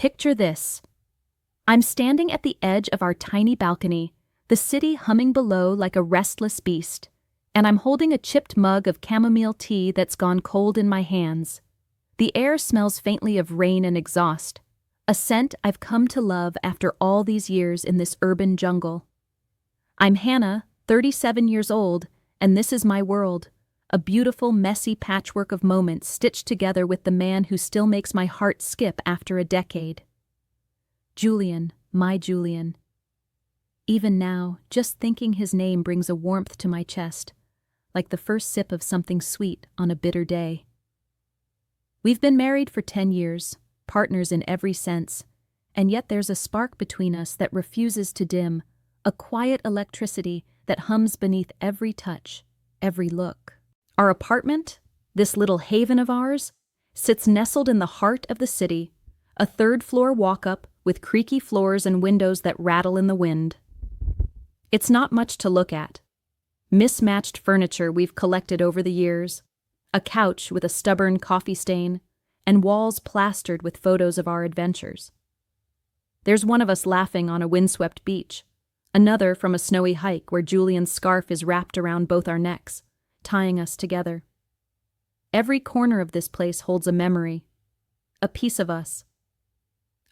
Picture this. I'm standing at the edge of our tiny balcony, the city humming below like a restless beast, and I'm holding a chipped mug of chamomile tea that's gone cold in my hands. The air smells faintly of rain and exhaust, a scent I've come to love after all these years in this urban jungle. I'm Hannah, 37 years old, and this is my world, a beautiful, messy patchwork of moments stitched together with the man who still makes my heart skip after a decade. Julian, my Julian. Even now, just thinking his name brings a warmth to my chest, like the first sip of something sweet on a bitter day. We've been married for 10 years, partners in every sense, and yet there's a spark between us that refuses to dim, a quiet electricity that hums beneath every touch, every look. Our apartment, this little haven of ours, sits nestled in the heart of the city, a third-floor walk-up with creaky floors and windows that rattle in the wind. It's not much to look at. Mismatched furniture we've collected over the years, a couch with a stubborn coffee stain, and walls plastered with photos of our adventures. There's one of us laughing on a windswept beach, another from a snowy hike where Julian's scarf is wrapped around both our necks, tying us together. Every corner of this place holds a memory, a piece of us.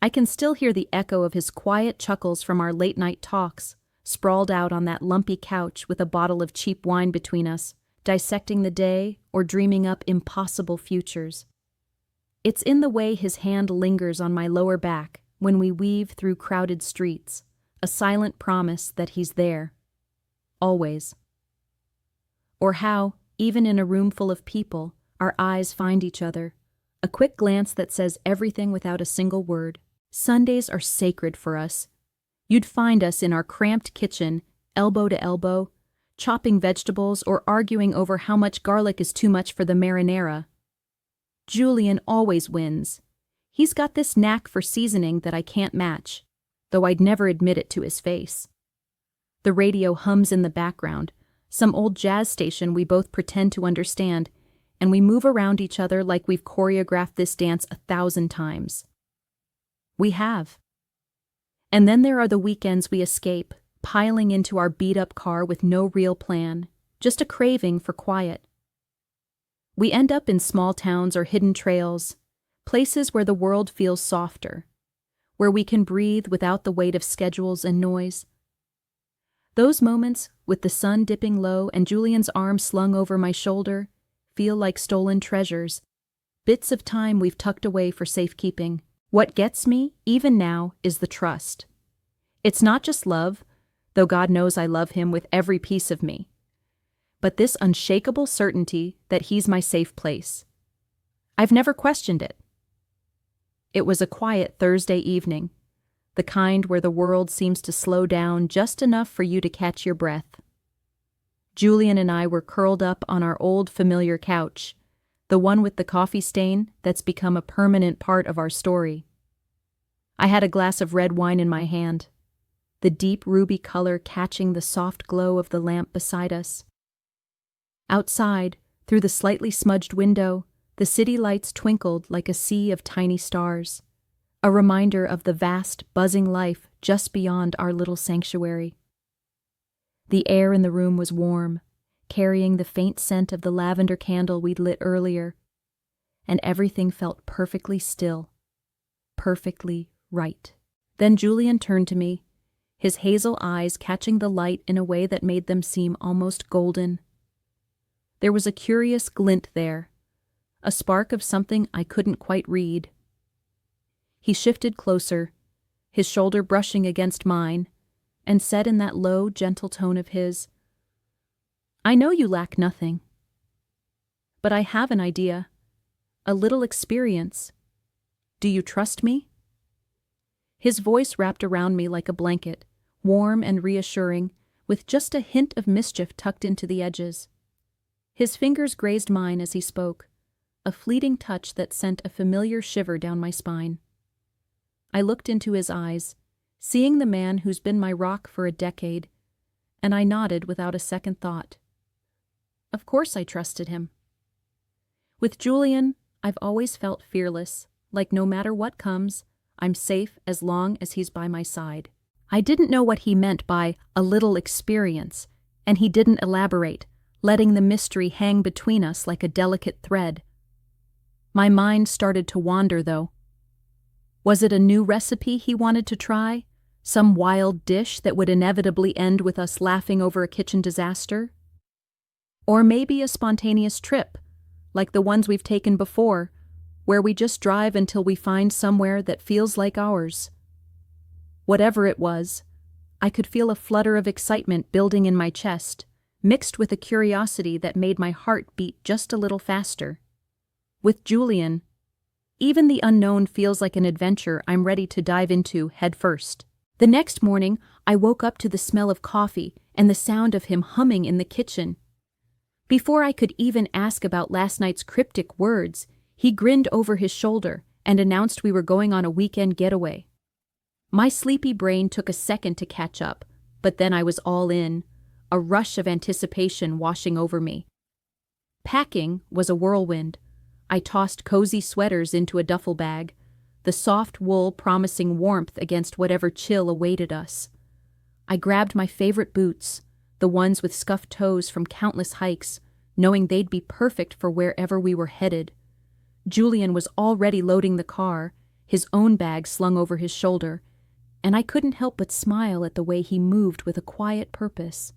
I can still hear the echo of his quiet chuckles from our late-night talks, sprawled out on that lumpy couch with a bottle of cheap wine between us, dissecting the day or dreaming up impossible futures. It's in the way his hand lingers on my lower back when we weave through crowded streets, a silent promise that he's there. Always. Or how, even in a room full of people, our eyes find each other, a quick glance that says everything without a single word. Sundays are sacred for us. You'd find us in our cramped kitchen, elbow to elbow, chopping vegetables or arguing over how much garlic is too much for the marinara. Julian always wins. He's got this knack for seasoning that I can't match, though I'd never admit it to his face. The radio hums in the background, some old jazz station we both pretend to understand, and we move around each other like we've choreographed this dance 1,000 times. We have. And then there are the weekends we escape, piling into our beat-up car with no real plan, just a craving for quiet. We end up in small towns or hidden trails, places where the world feels softer, where we can breathe without the weight of schedules and noise. Those moments, with the sun dipping low and Julian's arm slung over my shoulder, feel like stolen treasures, bits of time we've tucked away for safekeeping. What gets me, even now, is the trust. It's not just love, though God knows I love him with every piece of me, but this unshakable certainty that he's my safe place. I've never questioned it. It was a quiet Thursday evening, the kind where the world seems to slow down just enough for you to catch your breath. Julian and I were curled up on our old familiar couch, the one with the coffee stain that's become a permanent part of our story. I had a glass of red wine in my hand, the deep ruby color catching the soft glow of the lamp beside us. Outside, through the slightly smudged window, the city lights twinkled like a sea of tiny stars, a reminder of the vast, buzzing life just beyond our little sanctuary. The air in the room was warm, carrying the faint scent of the lavender candle we'd lit earlier, and everything felt perfectly still, perfectly right. Then Julian turned to me, his hazel eyes catching the light in a way that made them seem almost golden. There was a curious glint there, a spark of something I couldn't quite read. He shifted closer, his shoulder brushing against mine, and said in that low, gentle tone of his, "I know you lack nothing, but I have an idea, a little experience. Do you trust me?" His voice wrapped around me like a blanket, warm and reassuring, with just a hint of mischief tucked into the edges. His fingers grazed mine as he spoke, a fleeting touch that sent a familiar shiver down my spine. I looked into his eyes, seeing the man who's been my rock for a decade, and I nodded without a second thought. Of course I trusted him. With Julian, I've always felt fearless, like no matter what comes, I'm safe as long as he's by my side. I didn't know what he meant by a little experience, and he didn't elaborate, letting the mystery hang between us like a delicate thread. My mind started to wander, though. Was it a new recipe he wanted to try? Some wild dish that would inevitably end with us laughing over a kitchen disaster? Or maybe a spontaneous trip, like the ones we've taken before, where we just drive until we find somewhere that feels like ours. Whatever it was, I could feel a flutter of excitement building in my chest, mixed with a curiosity that made my heart beat just a little faster. With Julian, even the unknown feels like an adventure I'm ready to dive into head first. The next morning, I woke up to the smell of coffee and the sound of him humming in the kitchen. Before I could even ask about last night's cryptic words, he grinned over his shoulder and announced we were going on a weekend getaway. My sleepy brain took a second to catch up, but then I was all in, a rush of anticipation washing over me. Packing was a whirlwind. I tossed cozy sweaters into a duffel bag, the soft wool promising warmth against whatever chill awaited us. I grabbed my favorite boots, the ones with scuffed toes from countless hikes, knowing they'd be perfect for wherever we were headed. Julian was already loading the car, his own bag slung over his shoulder, and I couldn't help but smile at the way he moved with a quiet purpose,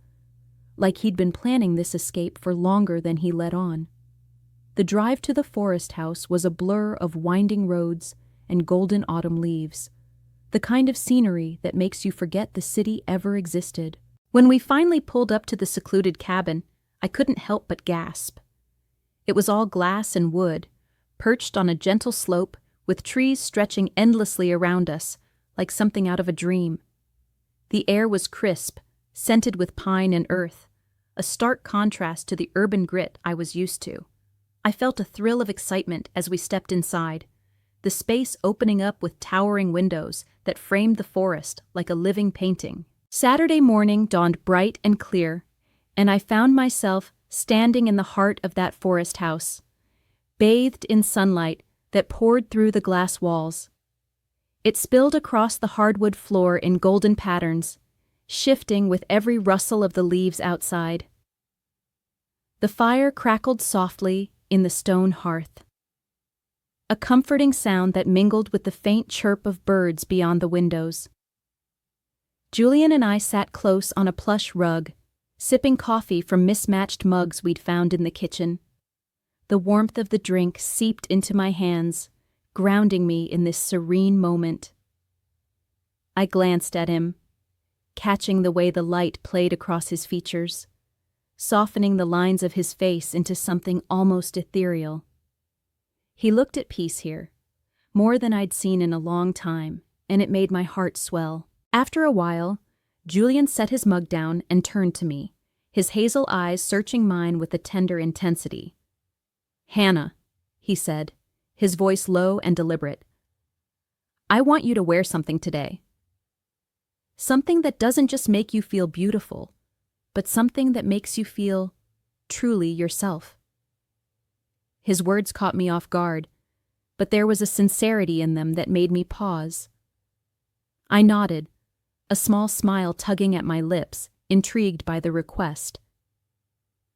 like he'd been planning this escape for longer than he let on. The drive to the forest house was a blur of winding roads and golden autumn leaves, the kind of scenery that makes you forget the city ever existed. When we finally pulled up to the secluded cabin, I couldn't help but gasp. It was all glass and wood, perched on a gentle slope with trees stretching endlessly around us, like something out of a dream. The air was crisp, scented with pine and earth, a stark contrast to the urban grit I was used to. I felt a thrill of excitement as we stepped inside, the space opening up with towering windows that framed the forest like a living painting. Saturday morning dawned bright and clear, and I found myself standing in the heart of that forest house, bathed in sunlight that poured through the glass walls. It spilled across the hardwood floor in golden patterns, shifting with every rustle of the leaves outside. The fire crackled softly in the stone hearth, a comforting sound that mingled with the faint chirp of birds beyond the windows. Julian and I sat close on a plush rug, sipping coffee from mismatched mugs we'd found in the kitchen. The warmth of the drink seeped into my hands, grounding me in this serene moment. I glanced at him, catching the way the light played across his features, softening the lines of his face into something almost ethereal. He looked at peace here, more than I'd seen in a long time, and it made my heart swell. After a while, Julian set his mug down and turned to me, his hazel eyes searching mine with a tender intensity. "Hannah," he said, his voice low and deliberate, "I want you to wear something today. Something that doesn't just make you feel beautiful, but something that makes you feel truly yourself." His words caught me off guard, but there was a sincerity in them that made me pause. I nodded, a small smile tugging at my lips, intrigued by the request.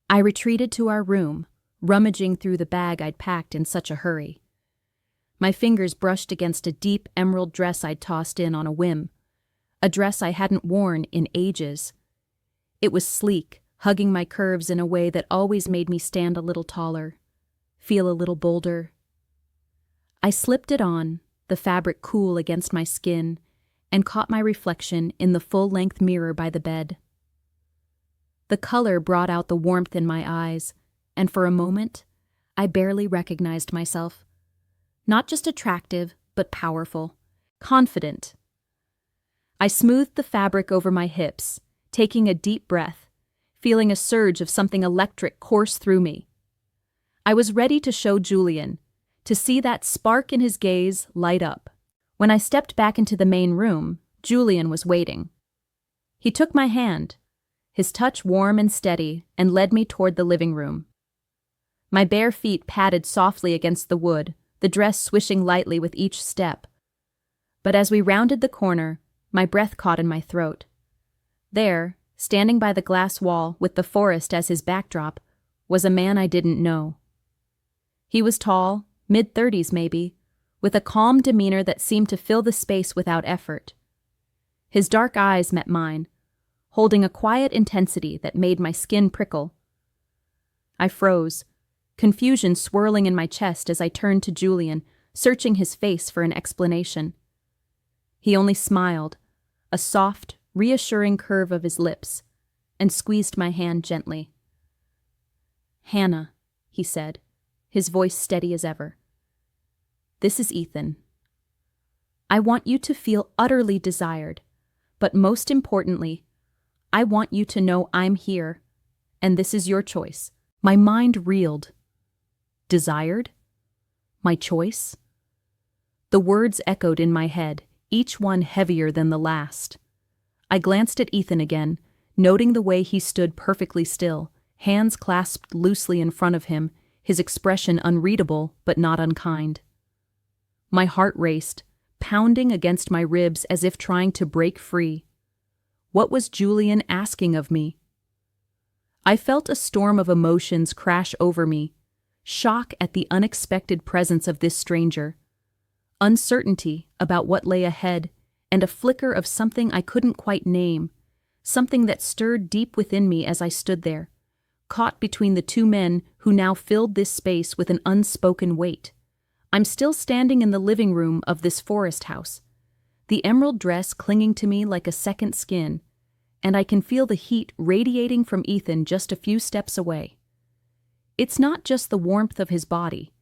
I retreated to our room, rummaging through the bag I'd packed in such a hurry. My fingers brushed against a deep emerald dress I'd tossed in on a whim, a dress I hadn't worn in ages. It was sleek, hugging my curves in a way that always made me stand a little taller, feel a little bolder. I slipped it on, the fabric cool against my skin, and caught my reflection in the full-length mirror by the bed. The color brought out the warmth in my eyes, and for a moment, I barely recognized myself. Not just attractive, but powerful, confident. I smoothed the fabric over my hips, taking a deep breath, feeling a surge of something electric course through me. I was ready to show Julian, to see that spark in his gaze light up. When I stepped back into the main room, Julian was waiting. He took my hand, his touch warm and steady, and led me toward the living room. My bare feet padded softly against the wood, the dress swishing lightly with each step. But as we rounded the corner, my breath caught in my throat. There, standing by the glass wall with the forest as his backdrop, was a man I didn't know. He was tall, mid-30s maybe, with a calm demeanor that seemed to fill the space without effort. His dark eyes met mine, holding a quiet intensity that made my skin prickle. I froze, confusion swirling in my chest as I turned to Julian, searching his face for an explanation. He only smiled, a soft, reassuring curve of his lips, and squeezed my hand gently. "Hannah," he said, his voice steady as ever. "This is Ethan. I want you to feel utterly desired, but most importantly, I want you to know I'm here, and this is your choice." My mind reeled. Desired? My choice? The words echoed in my head, each one heavier than the last. I glanced at Ethan again, noting the way he stood perfectly still, hands clasped loosely in front of him, his expression unreadable but not unkind. My heart raced, pounding against my ribs as if trying to break free. What was Julian asking of me? I felt a storm of emotions crash over me, shock at the unexpected presence of this stranger, uncertainty about what lay ahead, and a flicker of something I couldn't quite name, something that stirred deep within me as I stood there, caught between the two men who now filled this space with an unspoken weight. I'm still standing in the living room of this forest house, the emerald dress clinging to me like a second skin, and I can feel the heat radiating from Ethan just a few steps away. It's not just the warmth of his body,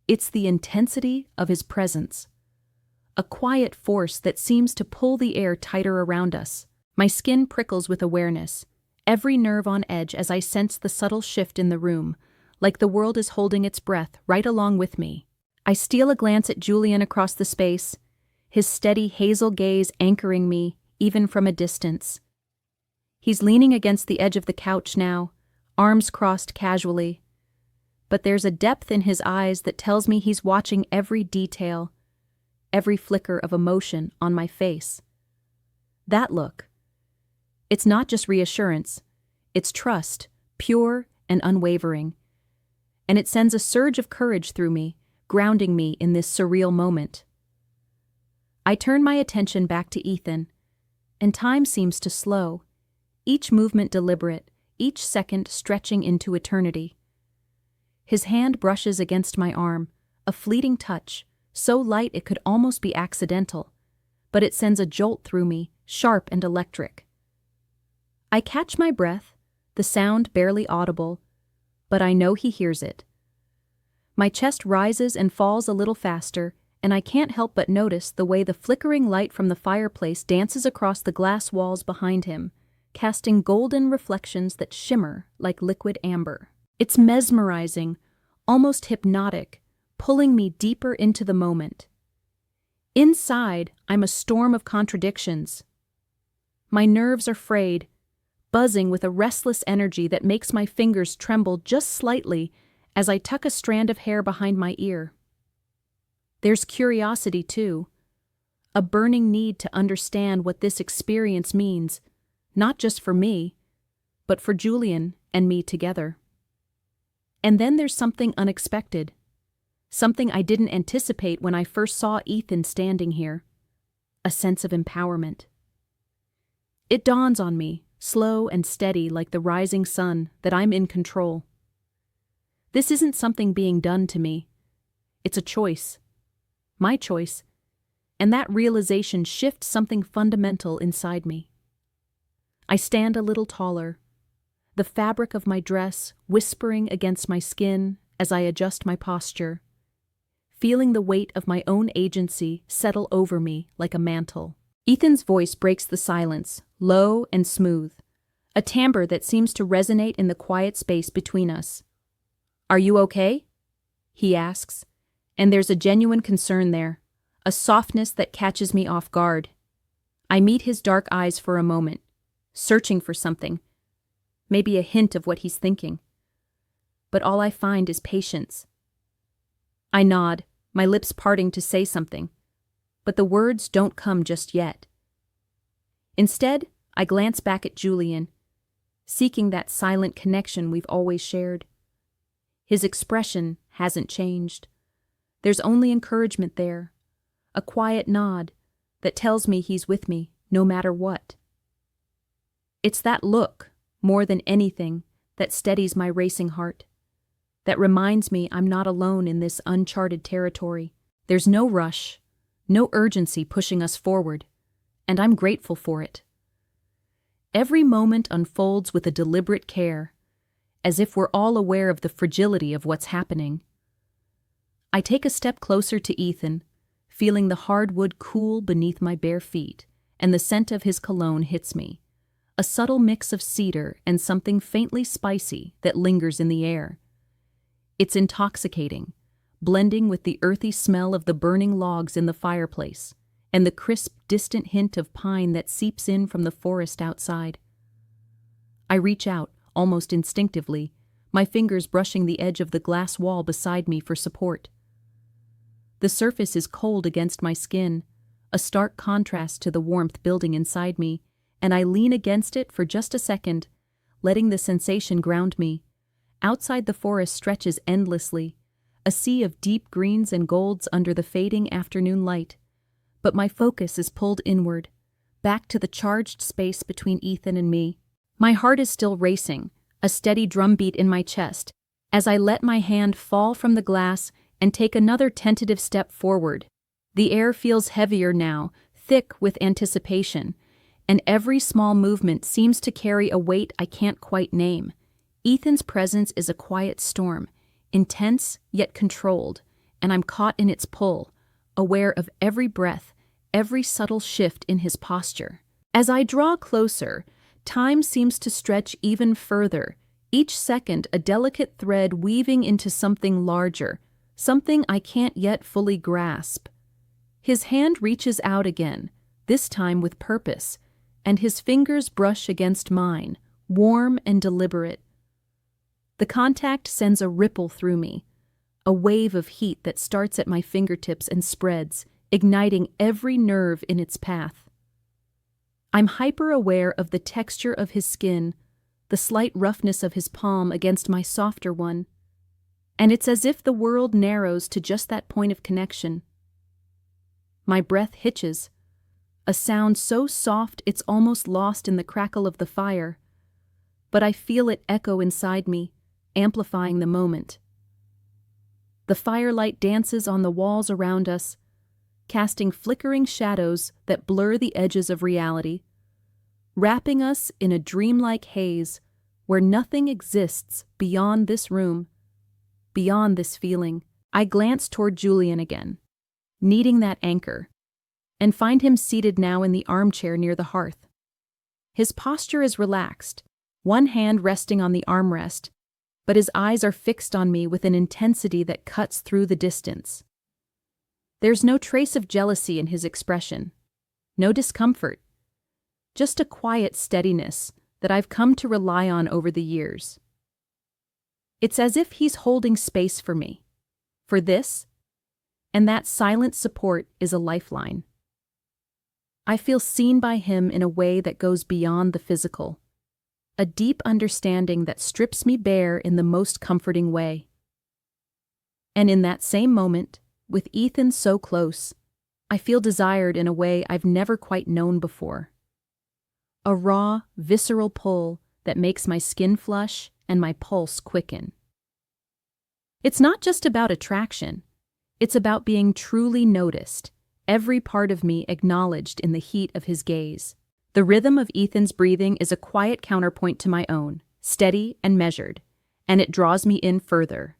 it's the intensity of his presence. A quiet force that seems to pull the air tighter around us. My skin prickles with awareness, every nerve on edge as I sense the subtle shift in the room, like the world is holding its breath right along with me. I steal a glance at Julian across the space, his steady hazel gaze anchoring me, even from a distance. He's leaning against the edge of the couch now, arms crossed casually. But there's a depth in his eyes that tells me he's watching every detail, every flicker of emotion on my face. That look. It's not just reassurance, it's trust, pure and unwavering. And it sends a surge of courage through me, grounding me in this surreal moment. I turn my attention back to Ethan, and time seems to slow, each movement deliberate, each second stretching into eternity. His hand brushes against my arm, a fleeting touch, so light it could almost be accidental, but it sends a jolt through me, sharp and electric. I catch my breath, the sound barely audible, but I know he hears it. My chest rises and falls a little faster, and I can't help but notice the way the flickering light from the fireplace dances across the glass walls behind him, casting golden reflections that shimmer like liquid amber. It's mesmerizing, almost hypnotic, pulling me deeper into the moment. Inside, I'm a storm of contradictions. My nerves are frayed, buzzing with a restless energy that makes my fingers tremble just slightly as I tuck a strand of hair behind my ear. There's curiosity, too, a burning need to understand what this experience means, not just for me, but for Julian and me together. And then there's something unexpected, something I didn't anticipate when I first saw Ethan standing here, a sense of empowerment. It dawns on me, slow and steady like the rising sun, that I'm in control. This isn't something being done to me. It's a choice. My choice. And that realization shifts something fundamental inside me. I stand a little taller, the fabric of my dress whispering against my skin as I adjust my posture, feeling the weight of my own agency settle over me like a mantle. Ethan's voice breaks the silence, low and smooth, a timbre that seems to resonate in the quiet space between us. "Are you okay?" he asks, and there's a genuine concern there, a softness that catches me off guard. I meet his dark eyes for a moment, searching for something, maybe a hint of what he's thinking. But all I find is patience. I nod, my lips parting to say something, but the words don't come just yet. Instead, I glance back at Julian, seeking that silent connection we've always shared. His expression hasn't changed. There's only encouragement there, a quiet nod that tells me he's with me no matter what. It's that look, more than anything, that steadies my racing heart, that reminds me I'm not alone in this uncharted territory. There's no rush, no urgency pushing us forward, and I'm grateful for it. Every moment unfolds with a deliberate care, as if we're all aware of the fragility of what's happening. I take a step closer to Ethan, feeling the hardwood cool beneath my bare feet, and the scent of his cologne hits me, a subtle mix of cedar and something faintly spicy that lingers in the air. It's intoxicating, blending with the earthy smell of the burning logs in the fireplace and the crisp, distant hint of pine that seeps in from the forest outside. I reach out, almost instinctively, my fingers brushing the edge of the glass wall beside me for support. The surface is cold against my skin, a stark contrast to the warmth building inside me, and I lean against it for just a second, letting the sensation ground me. Outside the forest stretches endlessly, a sea of deep greens and golds under the fading afternoon light. But my focus is pulled inward, back to the charged space between Ethan and me. My heart is still racing, a steady drumbeat in my chest, as I let my hand fall from the glass and take another tentative step forward. The air feels heavier now, thick with anticipation, and every small movement seems to carry a weight I can't quite name. Ethan's presence is a quiet storm, intense yet controlled, and I'm caught in its pull, aware of every breath, every subtle shift in his posture. As I draw closer, time seems to stretch even further, each second a delicate thread weaving into something larger, something I can't yet fully grasp. His hand reaches out again, this time with purpose, and his fingers brush against mine, warm and deliberate. The contact sends a ripple through me, a wave of heat that starts at my fingertips and spreads, igniting every nerve in its path. I'm hyper-aware of the texture of his skin, the slight roughness of his palm against my softer one, and it's as if the world narrows to just that point of connection. My breath hitches, a sound so soft it's almost lost in the crackle of the fire, but I feel it echo inside me, amplifying the moment. The firelight dances on the walls around us, casting flickering shadows that blur the edges of reality, wrapping us in a dreamlike haze where nothing exists beyond this room, beyond this feeling. I glance toward Julian again, needing that anchor, and find him seated now in the armchair near the hearth. His posture is relaxed, one hand resting on the armrest, but his eyes are fixed on me with an intensity that cuts through the distance. There's no trace of jealousy in his expression, no discomfort, just a quiet steadiness that I've come to rely on over the years. It's as if he's holding space for me, for this, and that silent support is a lifeline. I feel seen by him in a way that goes beyond the physical, a deep understanding that strips me bare in the most comforting way. And in that same moment, with Ethan so close, I feel desired in a way I've never quite known before. A raw, visceral pull that makes my skin flush and my pulse quicken. It's not just about attraction, it's about being truly noticed, every part of me acknowledged in the heat of his gaze. The rhythm of Ethan's breathing is a quiet counterpoint to my own, steady and measured, and it draws me in further.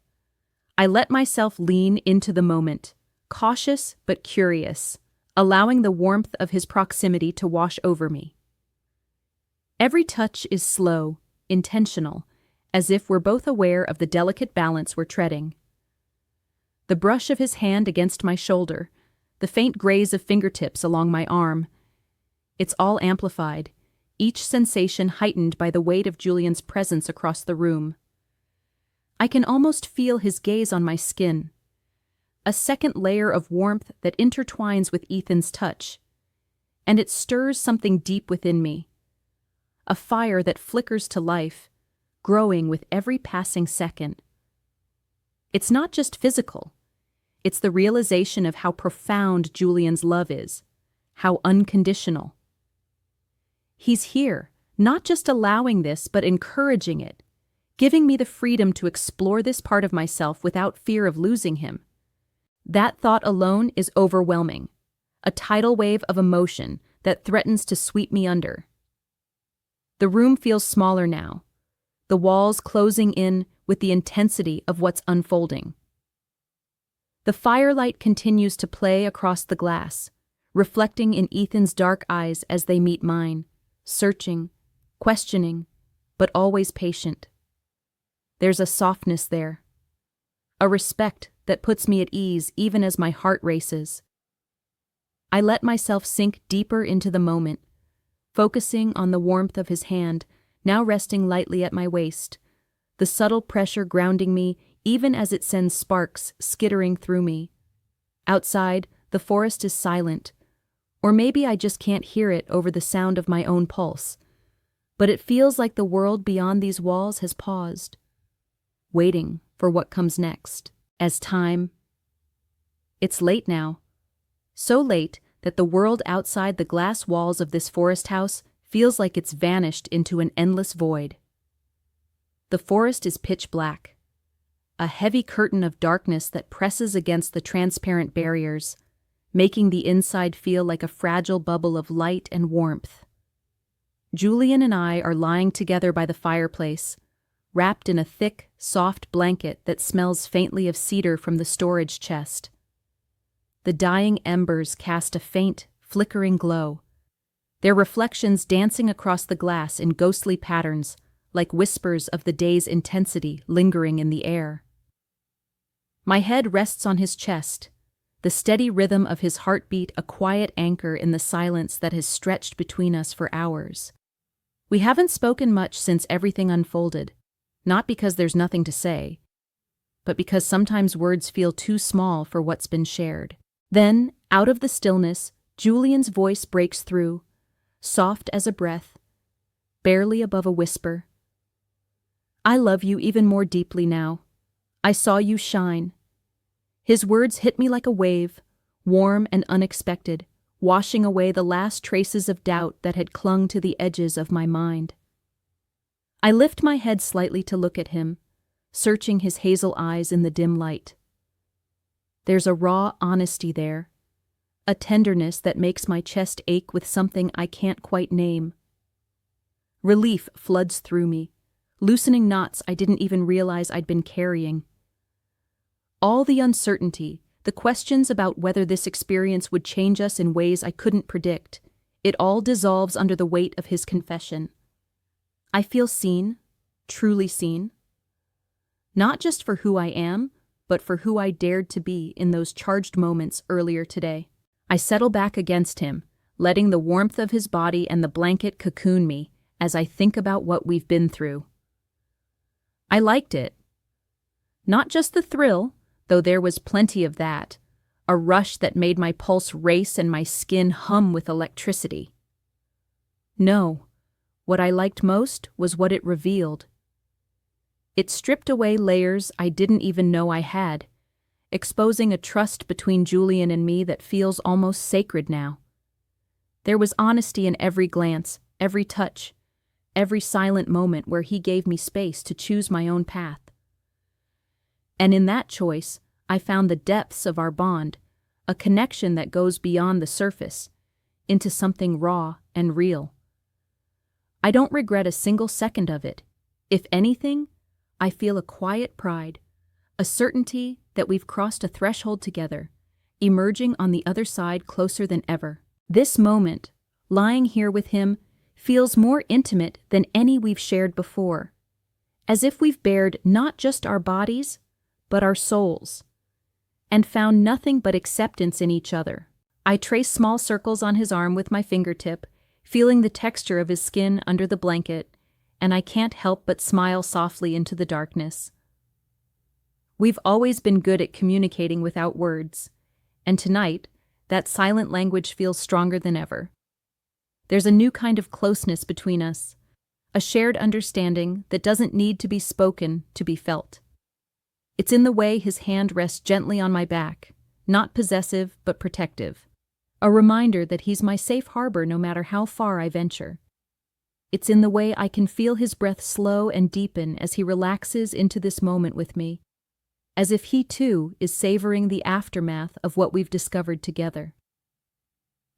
I let myself lean into the moment, cautious but curious, allowing the warmth of his proximity to wash over me. Every touch is slow, intentional, as if we're both aware of the delicate balance we're treading. The brush of his hand against my shoulder, the faint graze of fingertips along my arm, it's all amplified, each sensation heightened by the weight of Julian's presence across the room. I can almost feel his gaze on my skin, a second layer of warmth that intertwines with Ethan's touch, and it stirs something deep within me, a fire that flickers to life, growing with every passing second. It's not just physical. It's the realization of how profound Julian's love is, how unconditional. He's here, not just allowing this, but encouraging it, giving me the freedom to explore this part of myself without fear of losing him. That thought alone is overwhelming, a tidal wave of emotion that threatens to sweep me under. The room feels smaller now, the walls closing in with the intensity of what's unfolding. The firelight continues to play across the glass, reflecting in Ethan's dark eyes as they meet mine, searching, questioning, but always patient. There's a softness there, a respect that puts me at ease even as my heart races. I let myself sink deeper into the moment, focusing on the warmth of his hand, now resting lightly at my waist, the subtle pressure grounding me even as it sends sparks skittering through me. Outside, the forest is silent, or maybe I just can't hear it over the sound of my own pulse, but it feels like the world beyond these walls has paused, waiting for what comes next. It's late now, so late that the world outside the glass walls of this forest house feels like it's vanished into an endless void. The forest is pitch black, a heavy curtain of darkness that presses against the transparent barriers, making the inside feel like a fragile bubble of light and warmth. Julian and I are lying together by the fireplace, wrapped in a thick, soft blanket that smells faintly of cedar from the storage chest. The dying embers cast a faint, flickering glow, their reflections dancing across the glass in ghostly patterns, like whispers of the day's intensity lingering in the air. My head rests on his chest, the steady rhythm of his heartbeat a quiet anchor in the silence that has stretched between us for hours. We haven't spoken much since everything unfolded, not because there's nothing to say, but because sometimes words feel too small for what's been shared. Then, out of the stillness, Julian's voice breaks through, soft as a breath, barely above a whisper. I love you even more deeply now. I saw you shine. His words hit me like a wave, warm and unexpected, washing away the last traces of doubt that had clung to the edges of my mind. I lift my head slightly to look at him, searching his hazel eyes in the dim light. There's a raw honesty there, a tenderness that makes my chest ache with something I can't quite name. Relief floods through me, loosening knots I didn't even realize I'd been carrying. All the uncertainty, the questions about whether this experience would change us in ways I couldn't predict, it all dissolves under the weight of his confession. I feel seen, truly seen. Not just for who I am, but for who I dared to be in those charged moments earlier today. I settle back against him, letting the warmth of his body and the blanket cocoon me as I think about what we've been through. I liked it. Not just the thrill, though there was plenty of that, a rush that made my pulse race and my skin hum with electricity. No, what I liked most was what it revealed. It stripped away layers I didn't even know I had, exposing a trust between Julian and me that feels almost sacred now. There was honesty in every glance, every touch, every silent moment where he gave me space to choose my own path. And in that choice, I found the depths of our bond, a connection that goes beyond the surface, into something raw and real. I don't regret a single second of it. If anything, I feel a quiet pride, a certainty that we've crossed a threshold together, emerging on the other side closer than ever. This moment, lying here with him, feels more intimate than any we've shared before, as if we've bared not just our bodies, but our souls, and found nothing but acceptance in each other. I trace small circles on his arm with my fingertip, feeling the texture of his skin under the blanket, and I can't help but smile softly into the darkness. We've always been good at communicating without words, and tonight, that silent language feels stronger than ever. There's a new kind of closeness between us, a shared understanding that doesn't need to be spoken to be felt. It's in the way his hand rests gently on my back, not possessive but protective, a reminder that he's my safe harbor no matter how far I venture. It's in the way I can feel his breath slow and deepen as he relaxes into this moment with me, as if he too is savoring the aftermath of what we've discovered together.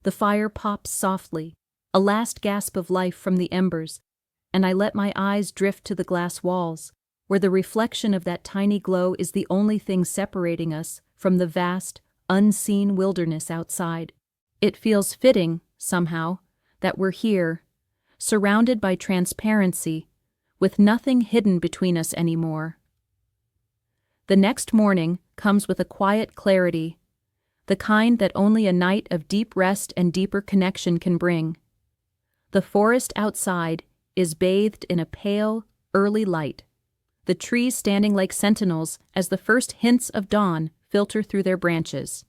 The fire pops softly, a last gasp of life from the embers, and I let my eyes drift to the glass walls, where the reflection of that tiny glow is the only thing separating us from the vast, unseen wilderness outside. It feels fitting, somehow, that we're here, surrounded by transparency, with nothing hidden between us anymore. The next morning comes with a quiet clarity, the kind that only a night of deep rest and deeper connection can bring. The forest outside is bathed in a pale, early light, the trees standing like sentinels as the first hints of dawn filter through their branches.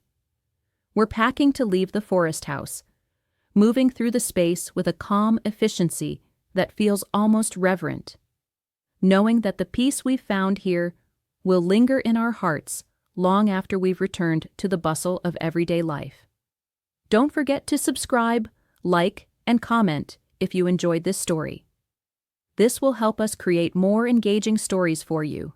We're packing to leave the forest house, moving through the space with a calm efficiency that feels almost reverent, knowing that the peace we've found here will linger in our hearts long after we've returned to the bustle of everyday life. Don't forget to subscribe, like, and comment if you enjoyed this story. This will help us create more engaging stories for you.